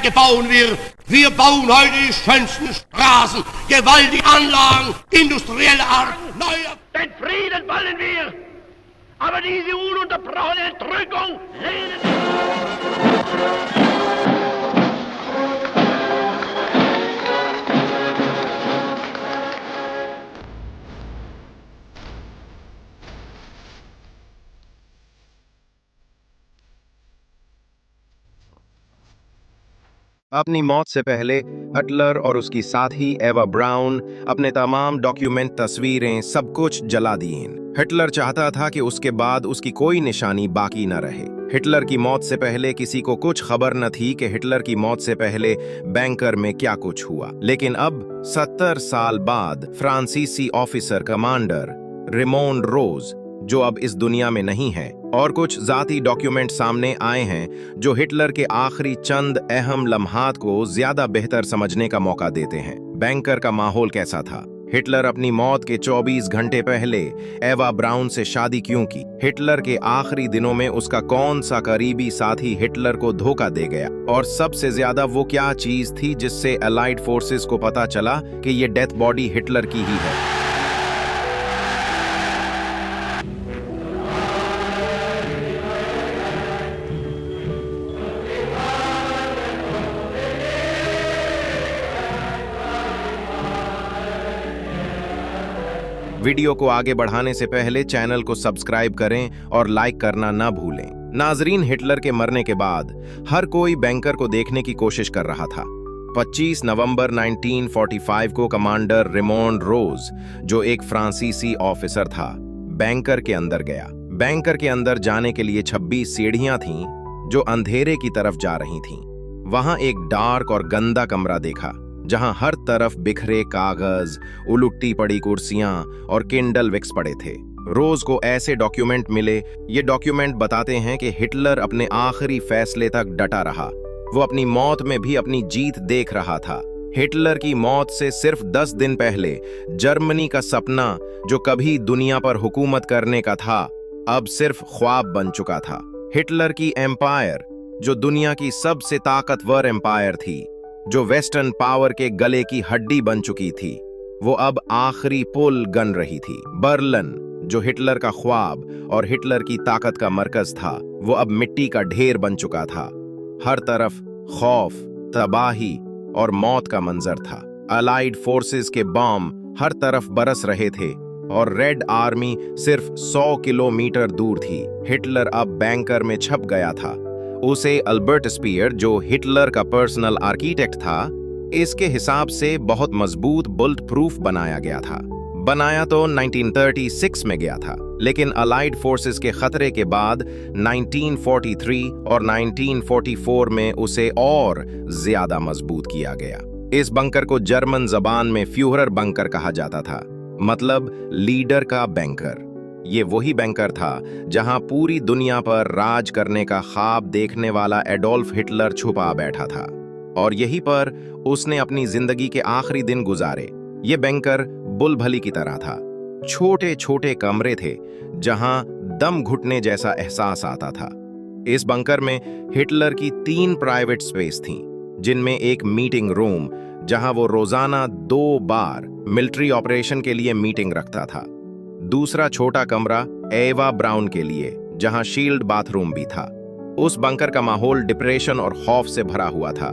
Welt gebaut wird. Wir bauen heute die schönsten Straßen, gewaltige Anlagen, industrielle Art, neue... Den Frieden wollen wir, aber diese ununterbrochene Entrückung lehnen wir. अपनी मौत से पहले Hitler और उसकी साथी एवा brown अपने तमाम डॉक्यूमेंट, तस्वीरें, सब कुछ जला दिए। हिटलर चाहता था कि उसके बाद उसकी कोई निशानी बाकी न रहे। हिटलर की मौत से पहले किसी को कुछ खबर न थी कि हिटलर की मौत से पहले बैंकर में क्या कुछ हुआ। लेकिन अब 70 साल बाद फ्रांसीसी ऑफिसर कमांडर रेमोन रोज, जो अब इस दुनिया में नहीं है, और कुछ जाती डॉक्यूमेंट सामने आए हैं जो हिटलर के आखिरी चंद अहम लम्हात को ज्यादा बेहतर समझने का मौका देते हैं। बैंकर का माहौल कैसा था? हिटलर अपनी मौत के 24 घंटे पहले एवा ब्राउन से शादी क्यों की? हिटलर के आखिरी दिनों में उसका कौन सा करीबी साथी हिटलर को धोखा दे गया? और सबसे ज्यादा वो क्या चीज थी जिससे अलाइड फोर्सेस को पता चला कि ये डेथ बॉडी हिटलर की ही है? वीडियो को आगे बढ़ाने से पहले चैनल को सब्सक्राइब करें और लाइक करना ना भूलें। नाजरीन, हिटलर के मरने के बाद हर कोई बैंकर को देखने की कोशिश कर रहा था। 25 नवंबर 1945 को कमांडर रेमोन रोज, जो एक फ्रांसीसी ऑफिसर था, बैंकर के अंदर गया। बैंकर के अंदर जाने के लिए 26 सीढ़ियां थीं जो अंधेरे की तरफ जा रही थीं। वहां एक डार्क और गंदा कमरा देखा जहां हर तरफ बिखरे कागज, उलटी पड़ी कुर्सियां और किंडल विक्स पड़े थे। रोज को ऐसे डॉक्यूमेंट मिले। ये डॉक्यूमेंट बताते हैं कि हिटलर अपने आखिरी फैसले तक डटा रहा। वो अपनी मौत में भी अपनी जीत देख रहा था। हिटलर की मौत से सिर्फ 10 दिन पहले जर्मनी का सपना, जो कभी दुनिया पर हुकूमत करने का था, अब सिर्फ ख्वाब बन चुका था। हिटलर की एम्पायर, जो दुनिया की सबसे ताकतवर एम्पायर थी, जो वेस्टर्न पावर के गले की हड्डी बन चुकी थी, वो अब आखिरी पुल गन रही थी। बर्लिन, जो हिटलर का ख्वाब और हिटलर की ताकत का मरकज था, वो अब मिट्टी का ढेर बन चुका था। हर तरफ खौफ, तबाही और मौत का मंजर था। अलाइड फोर्सेस के बॉम्ब हर तरफ बरस रहे थे और रेड आर्मी सिर्फ 100 किलोमीटर दूर थी। हिटलर अब बैंकर में छप गया था। उसे अल्बर्ट स्पीयर, जो हिटलर का पर्सनल आर्किटेक्ट था, इसके हिसाब से बहुत मजबूत बुलेट प्रूफ बनाया गया था। बनाया तो 1936 में गया था, लेकिन अलाइड फोर्सेस के खतरे के बाद 1943 और 1944 में उसे और ज्यादा मजबूत किया गया। इस बंकर को जर्मन जबान में फ्यूहरर बंकर कहा जाता था, मतलब लीडर का बैंकर। ये वही बैंकर था जहां पूरी दुनिया पर राज करने का ख्वाब देखने वाला एडोल्फ हिटलर छुपा बैठा था, और यहीं पर उसने अपनी जिंदगी के आखिरी दिन गुजारे। ये बैंकर बुलभली की तरह था। छोटे छोटे कमरे थे जहां दम घुटने जैसा एहसास आता था। इस बंकर में हिटलर की 3 प्राइवेट स्पेस थीं, जिनमें एक मीटिंग रूम, जहां वो रोजाना 2 बार मिलिट्री ऑपरेशन के लिए मीटिंग रखता था। दूसरा छोटा कमरा एवा ब्राउन के लिए, जहां शील्ड बाथरूम भी था। उस बंकर का माहौल डिप्रेशन और खौफ से भरा हुआ था।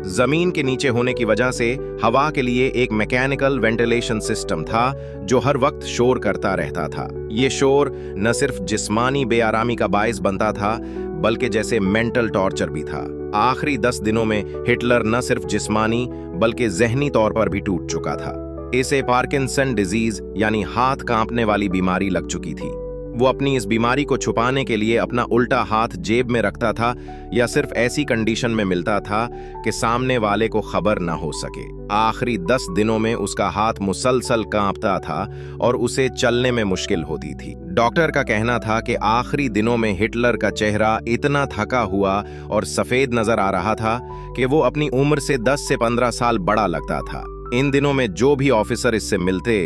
जमीन के नीचे होने की वजह से हवा के लिए एक मैकेनिकल वेंटिलेशन सिस्टम था जो हर वक्त शोर करता रहता था। ये शोर न सिर्फ जिस्मानी बेआरामी का बायस बनता था, बल्कि जैसे मेंटल टॉर्चर भी था। आखिरी 10 दिनों में हिटलर न सिर्फ जिस्मानी बल्कि जहनी तौर पर भी टूट चुका था। इसे पार्किंसन डिजीज यानी हाथ कांपने वाली बीमारी लग चुकी थी। वो अपनी इस बीमारी को छुपाने के लिए अपना उल्टा हाथ जेब में रखता था, या सिर्फ ऐसी कंडीशन में मिलता था कि सामने वाले को खबर ना हो सके। आखिरी 10 दिनों में उसका हाथ मुसलसल कांपता था और उसे चलने में मुश्किल होती थी। डॉक्टर का कहना था कि आखिरी दिनों में हिटलर का चेहरा इतना थका हुआ और सफेद नजर आ रहा था कि वो अपनी उम्र से 10 से 15 साल बड़ा लगता था। इन दिनों में जो भी ऑफिसर इससे मिलते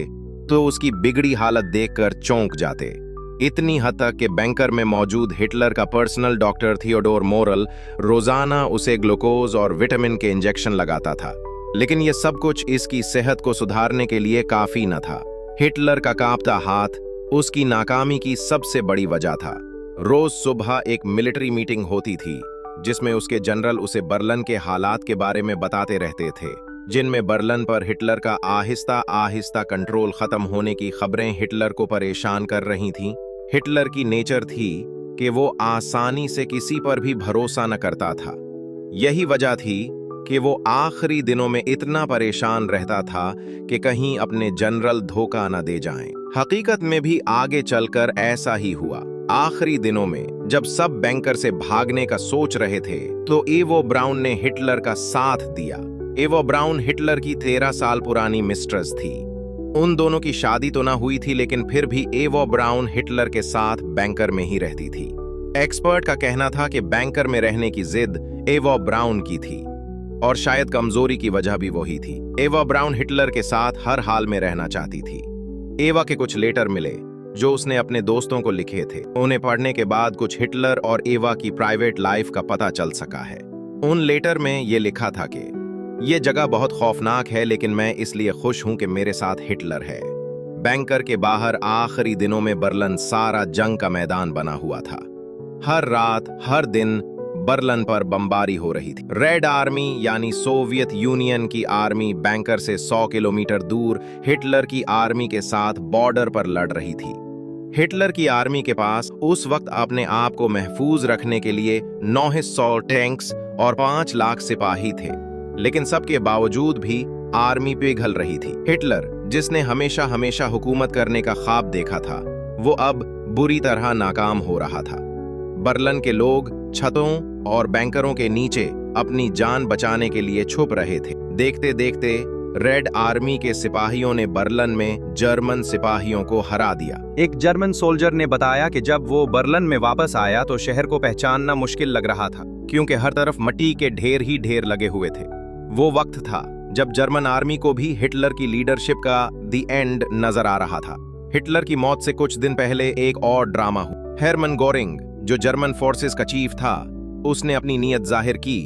तो उसकी बिगड़ी हालत देखकर चौंक जाते। इतनी हद तक कि बैंकर में मौजूद हिटलर का पर्सनल डॉक्टर थियोडोर मोरल रोजाना उसे ग्लूकोज और विटामिन के इंजेक्शन लगाता था। लेकिन यह सब कुछ इसकी सेहत को सुधारने के लिए काफी न था। हिटलर का कांपता हाथ उसकी नाकामी की सबसे बड़ी वजह था। रोज सुबह एक मिलिट्री मीटिंग होती थी जिसमें उसके जनरल उसे बर्लिन के हालात के बारे में बताते रहते थे, जिनमें बर्लिन पर हिटलर का आहिस्ता आहिस्ता कंट्रोल खत्म होने की खबरें हिटलर को परेशान कर रही थीं। हिटलर की नेचर थी कि वो आसानी से किसी पर भी भरोसा न करता था। यही वजह थी कि वो आखिरी दिनों में इतना परेशान रहता था कि कहीं अपने जनरल धोखा न दे जाएं। हकीकत में भी आगे चलकर ऐसा ही हुआ। आखिरी दिनों में जब सब बैंकर से भागने का सोच रहे थे तो एवो ब्राउन ने हिटलर का साथ दिया। एवो ब्राउन हिटलर की 13 साल पुरानी मिस्ट्रेस थी। उन दोनों की शादी तो ना हुई थी, लेकिन फिर भी एवो ब्राउन हिटलर के साथ बैंकर में ही रहती थी। एक्सपर्ट का कहना था कि बैंकर में रहने की जिद एवो ब्राउन की थी और शायद कमजोरी की वजह भी वही थी। एवा ब्राउन हिटलर के साथ हर हाल में रहना चाहती थी। एवा के कुछ लेटर मिले जो उसने अपने दोस्तों को लिखे थे। उन्हें पढ़ने के बाद कुछ हिटलर और एवा की प्राइवेट लाइफ का पता चल सका है। उन लेटर में ये लिखा था कि ये जगह बहुत खौफनाक है, लेकिन मैं इसलिए खुश हूं कि मेरे साथ हिटलर है। बैंकर के बाहर आखिरी दिनों में बर्लिन सारा जंग का मैदान बना हुआ था। हर रात हर दिन बर्लिन पर बमबारी हो रही थी। रेड आर्मी यानी सोवियत यूनियन की आर्मी बैंकर से 100 किलोमीटर दूर हिटलर की आर्मी के साथ बॉर्डर पर लड़ रही थी। हिटलर की आर्मी के पास उस वक्त अपने आप को महफूज रखने के लिए 900 टैंक्स और 5 लाख सिपाही थे, लेकिन सबके बावजूद भी आर्मी पिघल रही थी। हिटलर, जिसने हमेशा हमेशा हुकूमत करने का ख्वाब देखा था, वो अब बुरी तरह नाकाम हो रहा था। बर्लिन के लोग छतों और बैंकरों के नीचे अपनी जान बचाने के लिए छुप रहे थे। देखते देखते रेड आर्मी के सिपाहियों ने बर्लिन में जर्मन सिपाहियों को हरा दिया। एक जर्मन सोल्जर ने बताया कि जब वो बर्लिन में वापस आया तो शहर को पहचानना मुश्किल लग रहा था, क्योंकि हर तरफ मिट्टी के ढेर ही ढेर लगे हुए थे। वो वक्त था जब जर्मन आर्मी को भी हिटलर की लीडरशिप का दी एंड नजर आ रहा था। हिटलर की मौत से कुछ दिन पहले एक और ड्रामा हुआ। हेरमन गोरिंग, जो जर्मन फोर्सेस का चीफ था, उसने अपनी नीयत जाहिर की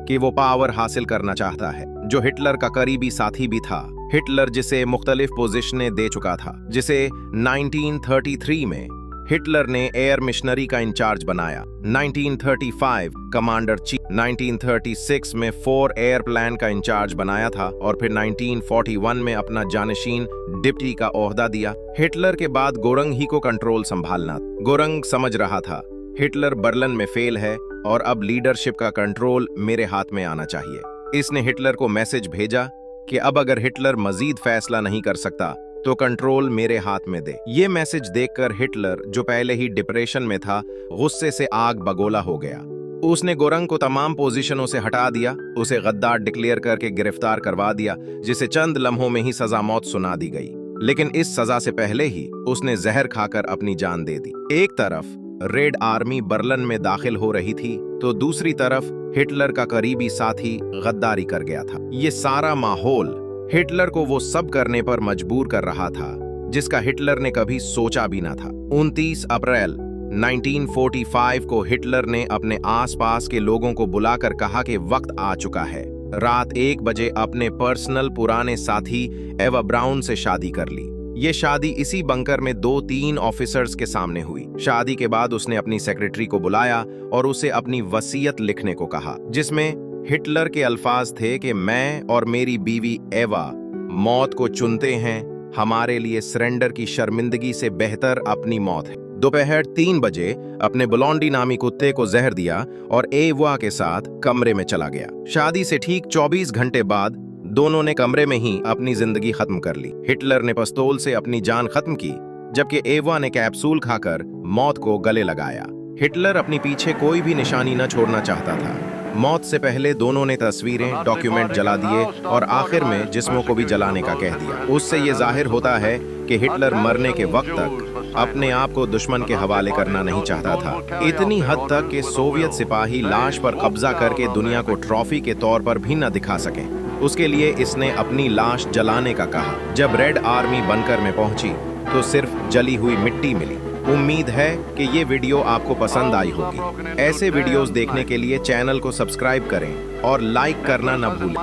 कि वो पावर हासिल करना चाहता है। जो हिटलर का करीबी साथी भी था, हिटलर जिसे मुख्तलिफ पोजीशनें दे चुका था, जिसे 1933 में हिटलर ने एयर मिशनरी का इंचार्ज बनाया, 1935 कमांडर चीफ, 1936 में 4 एयरप्लेन का इंचार्ज बनाया था और फिर 1941 में अपना जानशीन डिप्टी का ओहदा दिया। हिटलर के बाद गोरंग ही को कंट्रोल संभालना। गोरंग समझ रहा था हिटलर बर्लिन में फेल है और अब लीडरशिप का कंट्रोल मेरे हाथ में आना चाहिए। इसने हिटलर को मैसेज भेजा कि अब अगर हिटलर मजीद फैसला नहीं कर सकता तो कंट्रोल मेरे हाथ में दे। ये मैसेज देखकर हिटलर, जो पहले ही डिप्रेशन में था, गुस्से से आग बगोला हो गया। उसने गोरंग को तमाम पोजीशनों से हटा दिया, उसे गद्दार डिक्लेयर करके गिरफ्तार करवा दिया, जिसे चंद लम्हों में ही सजा मौत सुना दी गई। लेकिन इस सजा से पहले ही उसने जहर खाकर अपनी जान दे दी। एक तरफ रेड आर्मी बर्लिन में दाखिल हो रही थी तो दूसरी तरफ हिटलर का करीबी साथी गद्दारी कर गया था। ये सारा माहौल हिटलर को वो सब करने पर मजबूर कर रहा था जिसका हिटलर ने कभी सोचा भी ना था। 29 अप्रैल 1945 को हिटलर ने अपने आसपास के लोगों को बुलाकर कहा कि वक्त आ चुका है। रात 1 बजे अपने पर्सनल पुराने साथी एवा ब्राउन से शादी कर ली। ये शादी इसी बंकर में 2-3 ऑफिसर्स के सामने हुई। शादी के बाद उसने अपनी सेक्रेटरी को बुलाया और उसे अपनी वसीयत लिखने को कहा, जिसमें हिटलर के अल्फाज थे कि मैं और मेरी बीवी एवा मौत को चुनते हैं। हमारे लिए सरेंडर की शर्मिंदगी से बेहतर अपनी मौत है। दोपहर 3 बजे अपने ब्लॉन्डी नामी कुत्ते को जहर दिया और एवा के साथ कमरे में चला गया। शादी से ठीक 24 घंटे बाद दोनों ने कमरे में ही अपनी जिंदगी खत्म कर ली। हिटलर ने पिस्तौल से अपनी जान खत्म की, जबकि एवा ने कैप्सूल खाकर मौत को गले लगाया। हिटलर अपने पीछे कोई भी निशानी न छोड़ना चाहता था। मौत से पहले दोनों ने तस्वीरें, डॉक्यूमेंट जला दिए और आखिर में जिस्मों को भी जलाने का कह दिया। उससे ये जाहिर होता है कि हिटलर मरने के वक्त तक अपने आप को दुश्मन के हवाले करना नहीं चाहता था। इतनी हद तक कि सोवियत सिपाही लाश पर कब्जा करके दुनिया को ट्रॉफी के तौर पर भी न दिखा सके। उसके लिए इसने अपनी लाश जलाने का कहा। जब रेड आर्मी बंकर में पहुंची तो सिर्फ जली हुई मिट्टी मिली। उम्मीद है कि ये वीडियो आपको पसंद आई होगी। ऐसे वीडियोस देखने के लिए चैनल को सब्सक्राइब करें और लाइक करना न भूलें।